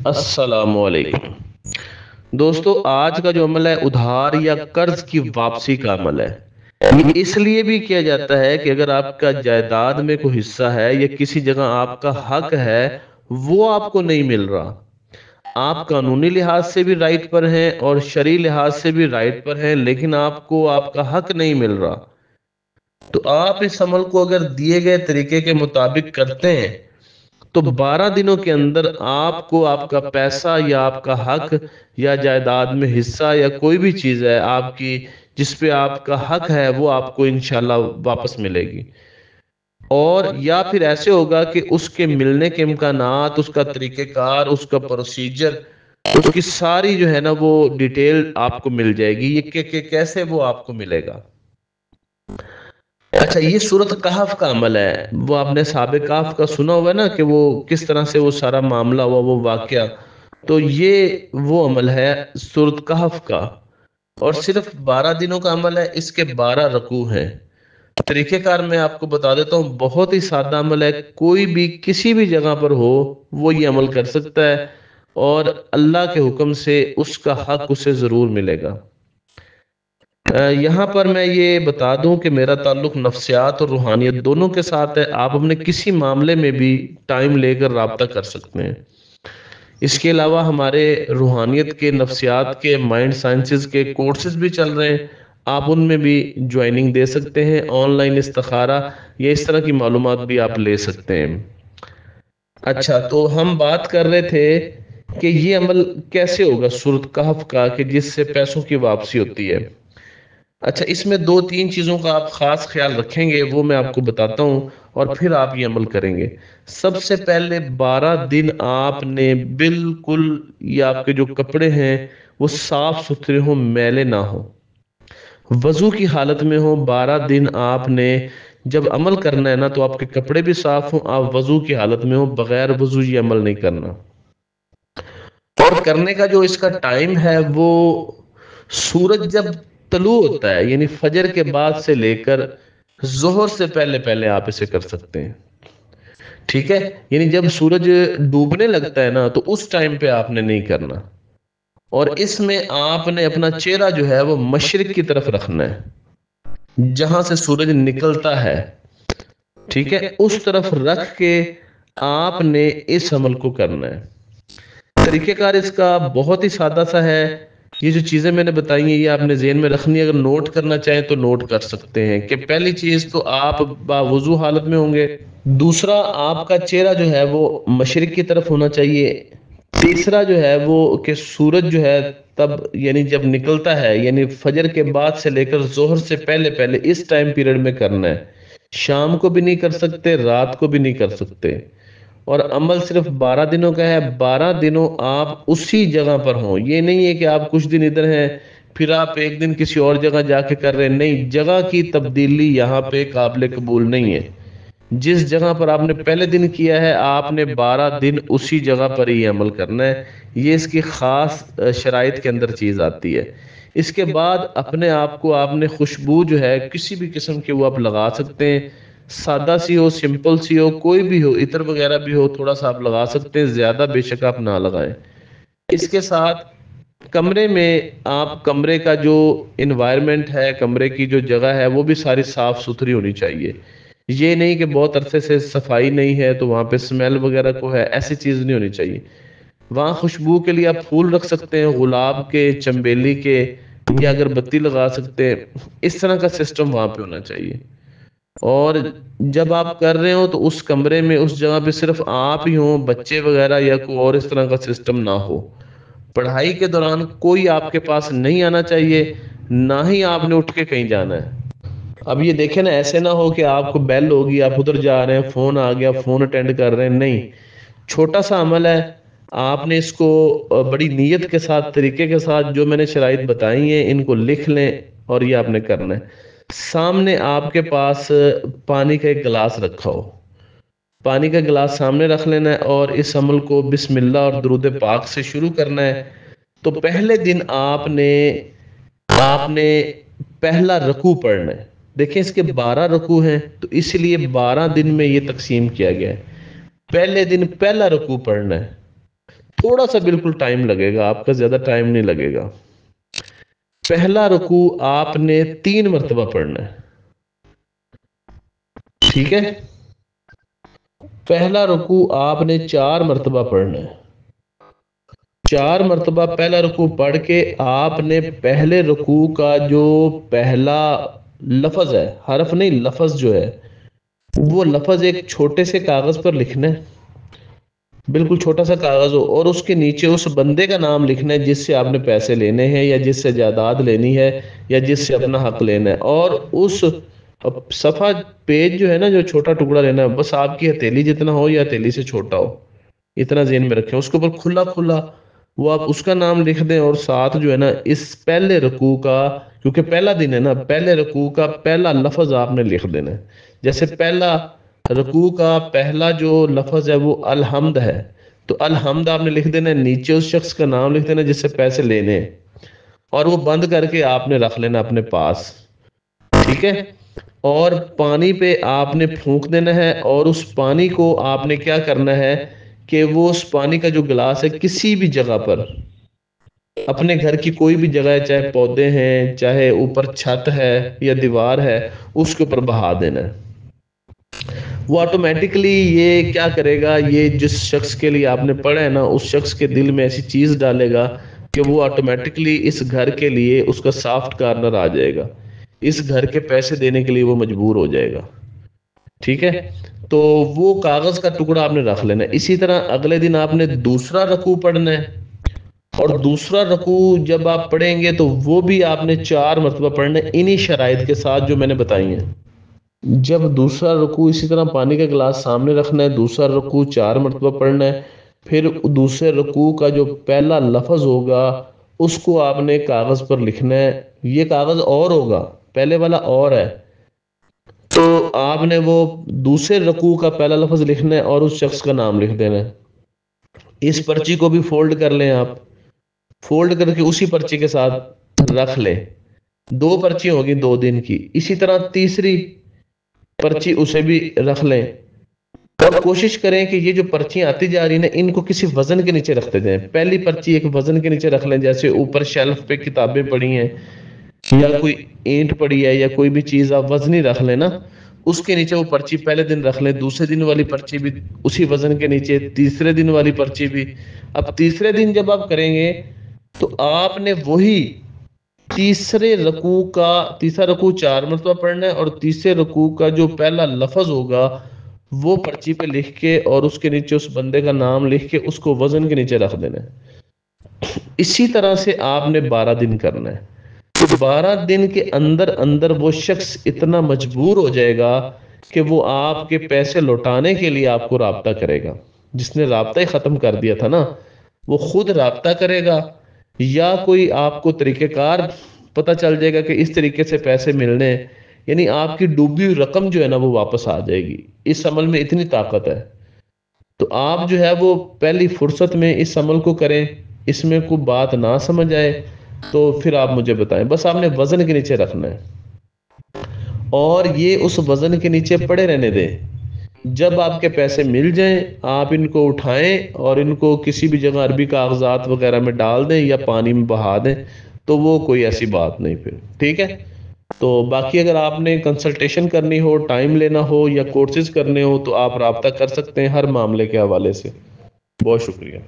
السلام علیکم دوستو، آج کا جو عمل ہے ادھار یا قرض کی واپسی کا عمل ہے۔ یہ اس لیے بھی کیا جاتا ہے کہ اگر آپ کا جائیداد میں کوئی حصہ ہے یا کسی جگہ آپ کا حق ہے، وہ آپ کو نہیں مل رہا، آپ قانونی لحاظ سے بھی رائٹ پر ہیں اور شرعی لحاظ سے بھی رائٹ پر ہیں، لیکن آپ کو آپ کا حق نہیں مل رہا، تو آپ اس عمل کو اگر دیے گئے طریقے کے مطابق کرتے ہیں تو 12 دنوں کے اندر آپ کو آپ کا پیسہ یا آپ کا حق یا جائیداد میں حصہ یا کوئی بھی چیز ہے آپ کی جس پہ آپ کا حق ہے، وہ آپ کو انشاءاللہ واپس ملے گی۔ اور یا پھر ایسے ہوگا کہ اس کے ملنے کے امکانات، اس کا طریقہ کار، اس کا پروسیجر، اس کی ساری جو ہے نا وہ ڈیٹیل آپ کو مل جائے گی، یہ کہ کیسے وہ آپ کو ملے گا۔ اچھا، یہ سورۃ کہف کا عمل ہے۔ وہ آپ نے صحاب کہف کا سنا ہوگا نا کہ وہ کس طرح سے وہ سارا معاملہ ہوا، وہ واقعہ، تو یہ وہ عمل ہے سورۃ کہف کا، اور صرف 12 دنوں کا عمل ہے۔ اس کے 12 رکوع ہیں۔ طریقہ کار میں آپ کو بتا دیتا ہوں، بہت ہی سادہ عمل ہے، کوئی بھی کسی بھی جگہ پر ہو وہ یہ عمل کر سکتا ہے، اور اللہ کے حکم سے اس کا حق اسے ضرور ملے گا۔ یہاں پر میں یہ بتا دوں کہ میرا تعلق نفسیات اور روحانیت دونوں کے ساتھ ہے۔ آپ اپنے کسی معاملے میں بھی ٹائم لے کر رابطہ کر سکتے ہیں۔ اس کے علاوہ ہمارے روحانیت کے، نفسیات کے، مائنڈ سائنسز کے کورسز بھی چل رہے ہیں، آپ ان میں بھی جوائننگ دے سکتے ہیں۔ آن لائن استخارہ یا اس طرح کی معلومات بھی آپ لے سکتے ہیں۔ اچھا، تو ہم بات کر رہے تھے کہ یہ عمل کیسے ہوگا سورۃ کہف کا، کہ جس سے پیسوں کی واپسی ہوتی ہے۔ اچھا، اس میں 2-3 چیزوں کا آپ خاص خیال رکھیں گے، وہ میں آپ کو بتاتا ہوں، اور پھر آپ یہ عمل کریں گے۔ سب سے پہلے 12 دن آپ نے بالکل، یہ آپ کے جو کپڑے ہیں وہ صاف ستھرے ہوں، میلے نہ ہوں، وضو کی حالت میں ہوں۔ 12 دن آپ نے جب عمل کرنا ہے نا تو آپ کے کپڑے بھی صاف ہوں، آپ وضو کی حالت میں ہوں، بغیر وضو یہ عمل نہیں کرنا۔ اور کرنے کا جو اس کا ٹائم ہے وہ سورج جب طلوع ہوتا ہے، یعنی فجر کے بعد سے لے کر ظہر سے پہلے پہلے آپ اسے کر سکتے ہیں، ٹھیک ہے؟ یعنی جب سورج ڈوبنے لگتا ہے نا تو اس ٹائم پہ آپ نے نہیں کرنا، اور اس میں آپ نے اپنا چہرہ جو ہے وہ مشرق کی طرف رکھنا ہے، جہاں سے سورج نکلتا ہے، ٹھیک ہے؟ اس طرف رکھ کے آپ نے اس عمل کو کرنا ہے۔ طریقہ کار اس کا بہت ہی سادہ سا ہے۔ یہ جو چیزیں میں نے بتائی ہیں یہ آپ نے ذہن میں رکھنی ہے، اگر نوٹ کرنا چاہیں تو نوٹ کر سکتے ہیں کہ پہلی چیز تو آپ باوضو حالت میں ہوں گے، دوسرا آپ کا چہرہ جو ہے وہ مشرق کی طرف ہونا چاہیے، تیسرا جو ہے وہ کہ سورج جو ہے تب یعنی جب نکلتا ہے، یعنی فجر کے بعد سے لے کر ظہر سے پہلے پہلے اس ٹائم پیریڈ میں کرنا ہے۔ شام کو بھی نہیں کر سکتے، رات کو بھی نہیں کر سکتے، اور عمل صرف 12 دنوں کا ہے۔ 12 دنوں آپ اسی جگہ پر ہوں، یہ نہیں ہے کہ آپ کچھ دن ادھر ہیں پھر آپ ایک دن کسی اور جگہ جا کے کر رہے ہیں، نہیں، جگہ کی تبدیلی یہاں پہ قابل قبول نہیں ہے۔ جس جگہ پر آپ نے پہلے دن کیا ہے آپ نے 12 دن اسی جگہ پر ہی عمل کرنا ہے، یہ اس کی خاص شرائط کے اندر چیز آتی ہے۔ اس کے بعد اپنے آپ کو آپ نے خوشبو جو ہے کسی بھی قسم کے وہ آپ لگا سکتے ہیں، سادہ سی ہو، سمپل سی ہو، کوئی بھی ہو، عطر وغیرہ بھی ہو، تھوڑا سا آپ لگا سکتے ہیں، زیادہ بے شک آپ نہ لگائیں۔ اس کے ساتھ کمرے میں آپ کمرے کا جو انوائرمنٹ ہے، کمرے کی جو جگہ ہے وہ بھی ساری صاف ستھری ہونی چاہیے۔ یہ نہیں کہ بہت عرصے سے صفائی نہیں ہے تو وہاں پہ سمیل وغیرہ کو ہے، ایسی چیز نہیں ہونی چاہیے۔ وہاں خوشبو کے لیے آپ پھول رکھ سکتے ہیں، گلاب کے، چنبیلی کے، یا اگر بتی لگا سکتے ہیں، اس طرح کا سسٹم وہاں پہ ہونا چاہیے۔ اور جب آپ کر رہے ہو تو اس کمرے میں اس جگہ پہ صرف آپ ہی ہوں، بچے وغیرہ یا کوئی اور اس طرح کا سسٹم نہ ہو۔ پڑھائی کے دوران کوئی آپ کے پاس نہیں آنا چاہیے، نہ ہی آپ نے اٹھ کے کہیں جانا ہے۔ اب یہ دیکھیں نا، ایسے نہ ہو کہ آپ کو بیل ہوگی، آپ ادھر جا رہے ہیں، فون آ گیا، فون اٹینڈ کر رہے ہیں، نہیں، چھوٹا سا عمل ہے۔ آپ نے اس کو بڑی نیت کے ساتھ، طریقے کے ساتھ، جو میں نے شرائط بتائی ہیں ان کو لکھ لیں، اور یہ آپ نے کرنا ہے۔ سامنے آپ کے پاس پانی کا ایک گلاس رکھا ہو، پانی کا گلاس سامنے رکھ لینا ہے، اور اس عمل کو بسم اللہ اور درود پاک سے شروع کرنا ہے۔ تو پہلے دن آپ نے پہلا رکوع پڑھنا ہے۔ دیکھیں اس کے 12 رکوع ہیں تو اس لیے 12 دن میں یہ تقسیم کیا گیا ہے۔ پہلے دن پہلا رکوع پڑھنا ہے، تھوڑا سا بالکل ٹائم لگے گا آپ کا، زیادہ ٹائم نہیں لگے گا۔ پہلا رکوع آپ نے 3 مرتبہ پڑھنا ہے، ٹھیک ہے؟ پہلا رکوع آپ نے 4 مرتبہ پڑھنا ہے۔ 4 مرتبہ پہلا رکوع پڑھ کے آپ نے پہلے رکوع کا جو پہلا لفظ ہے، حرف نہیں لفظ جو ہے، وہ لفظ ایک چھوٹے سے کاغذ پر لکھنا ہے، بالکل چھوٹا سا کاغذ ہو، اور اس کے نیچے اس بندے کا نام لکھنا ہے جس سے آپ نے پیسے لینے ہیں، یا جس سے جائیداد لینی ہے، یا جس سے اپنا حق لینا ہے، اور اس صفحہ پیج جو ہے نا، جو چھوٹا ٹکڑا لینا ہے، بس آپ کی ہتھیلی جتنا ہو یا ہتھیلی سے چھوٹا ہو، اتنا ذہن میں رکھیں۔ اس کے اوپر کھلا کھلا وہ آپ اس کا نام لکھ دیں، اور ساتھ جو ہے نا اس پہلے رکوع کا، کیونکہ پہلا دن ہے نا، پہلے رکوع کا پہلا لفظ آپ نے لکھ دینا ہے۔ جیسے پہلا رکوع کا پہلا جو لفظ ہے وہ الحمد ہے، تو الحمد آپ نے لکھ دینا ہے، نیچے اس شخص کا نام لکھ دینا جس سے پیسے لینے ہیں، اور وہ بند کر کے آپ نے رکھ لینا اپنے پاس، ٹھیک ہے؟ اور پانی پہ آپ نے پھونک دینا ہے، اور اس پانی کو آپ نے کیا کرنا ہے کہ وہ اس پانی کا جو گلاس ہے کسی بھی جگہ پر، اپنے گھر کی کوئی بھی جگہ ہے، چاہے پودے ہیں، چاہے اوپر چھت ہے یا دیوار ہے، اس کے اوپر بہا دینا ہے۔ وہ آٹومیٹکلی یہ کیا کرے گا، یہ جس شخص کے لیے آپ نے پڑھا ہے نا، اس شخص کے دل میں ایسی چیز ڈالے گا کہ وہ آٹومیٹکلی اس گھر کے لیے اس کا سافٹ کارنر آ جائے گا، اس گھر کے پیسے دینے کے لیے وہ مجبور ہو جائے گا، ٹھیک ہے؟ تو وہ کاغذ کا ٹکڑا آپ نے رکھ لینا ہے۔ اسی طرح اگلے دن آپ نے دوسرا رکوع پڑھنا ہے، اور دوسرا رکوع جب آپ پڑھیں گے تو وہ بھی آپ نے 4 مرتبہ پڑھنا ہے، انہی شرائط کے ساتھ جو میں نے بتائی ہیں۔ جب دوسرا رکوع اسی طرح پانی کا گلاس سامنے رکھنا ہے، دوسرا رکوع 4 مرتبہ پڑھنا ہے، پھر دوسرے رکوع کا جو پہلا لفظ ہوگا اس کو آپ نے کاغذ پر لکھنا ہے۔ یہ کاغذ اور ہوگا، پہلے والا اور ہے، تو آپ نے وہ دوسرے رکوع کا پہلا لفظ لکھنا ہے اور اس شخص کا نام لکھ دینا ہے۔ اس پرچی کو بھی فولڈ کر لیں آپ، فولڈ کر کے اسی پرچی کے ساتھ رکھ لیں۔ 2 پرچی ہوگی 2 دن کی، اسی طرح تیسری پرچی اسے بھی رکھ لیں، اور کوشش کریں کہ یہ جو پرچیاں آتی جا رہی ہیں ان کو کسی وزن کے نیچے رکھتے جائیں۔ پہلی پرچی ایک وزن کے نیچے رکھ لیں، جیسے اوپر شیلف پہ کتابیں پڑی ہیں، یا کوئی اینٹ پڑی ہے، یا کوئی بھی چیز آپ وزنی رکھ لیں نا، اس کے نیچے وہ پرچی پہلے دن رکھ لیں، دوسرے دن والی پرچی بھی اسی وزن کے نیچے، تیسرے دن والی پرچی بھی۔ اب تیسرے دن جب آپ کریں گے تو آپ نے وہی تیسرا رکوع 4 مرتبہ پڑھنا ہے، اور تیسرے رکوع کا جو پہلا لفظ ہوگا وہ پرچی پہ لکھ کے اور اس کے نیچے اس بندے کا نام لکھ کے اس کو وزن کے نیچے رکھ دینا ہے۔ اسی طرح سے آپ نے 12 دن کرنا ہے۔ تو 12 دن کے اندر اندر وہ شخص اتنا مجبور ہو جائے گا کہ وہ آپ کے پیسے لوٹانے کے لیے آپ کو رابطہ کرے گا۔ جس نے رابطہ ہی ختم کر دیا تھا نا، وہ خود رابطہ کرے گا، یا کوئی آپ کو طریقہ کار پتہ چل جائے گا کہ اس طریقے سے پیسے ملنے ہیں، یعنی آپ کی ڈوبی ہوئی رقم جو ہے نا وہ واپس آ جائے گی۔ اس عمل میں اتنی طاقت ہے، تو آپ جو ہے وہ پہلی فرصت میں اس عمل کو کریں۔ اس میں کوئی بات نہ سمجھ آئے تو پھر آپ مجھے بتائیں، بس آپ نے وزن کے نیچے رکھنا ہے، اور یہ اس وزن کے نیچے پڑے رہنے دیں۔ جب آپ کے پیسے مل جائیں آپ ان کو اٹھائیں اور ان کو کسی بھی جگہ عربی کاغذات وغیرہ میں ڈال دیں یا پانی میں بہا دیں، تو وہ کوئی ایسی بات نہیں پھر، ٹھیک ہے؟ تو باقی اگر آپ نے کنسلٹیشن کرنی ہو، ٹائم لینا ہو یا کورسز کرنے ہو تو آپ رابطہ کر سکتے ہیں ہر معاملے کے حوالے سے۔ بہت شکریہ۔